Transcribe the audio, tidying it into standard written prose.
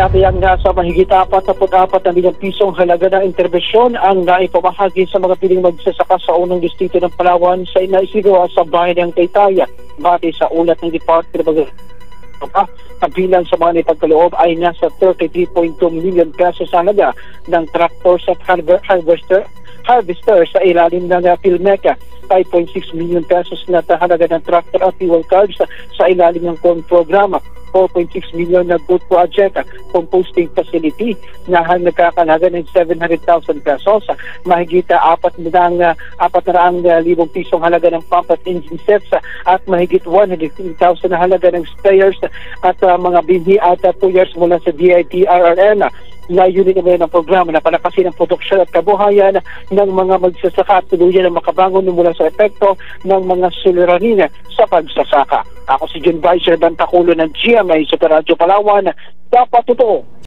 tinatayang nasa mahigit 44 na milyong pisong halaga ng interbensyon ang naipamahagi sa mga piling magsasaka sa unang distrito ng Palawan sa inaisigawa sa bayan ng Taytay. Batay sa ulat ng Department of kabilang sa mga nipagkaloob ay nasa 33.2 million pesos halaga ng tractors at harvester sa ilalim ng PhilMec, 5.6 million pesos na halaga ng tractor at fuel cards sa ilalim ng CON programa, 4.6 million na good project composting facility na nagkakalaga ng 700,000 pesos, mahigit 400,000 pisong halaga ng pump at engine sets at mahigit 100,000 na halaga ng sprayers at mga binhi at 2 years mula sa DITRRN. Layunin naman ng programa na palakasin ang produksyon at kabuhayan ng mga magsasaka at tuluyan na makabangon mula sa epekto ng mga suliranin sa pagsasaka. Ako si John Vicer Bantaculo ng GMA sa Radyo Palawan. Dapat totoo.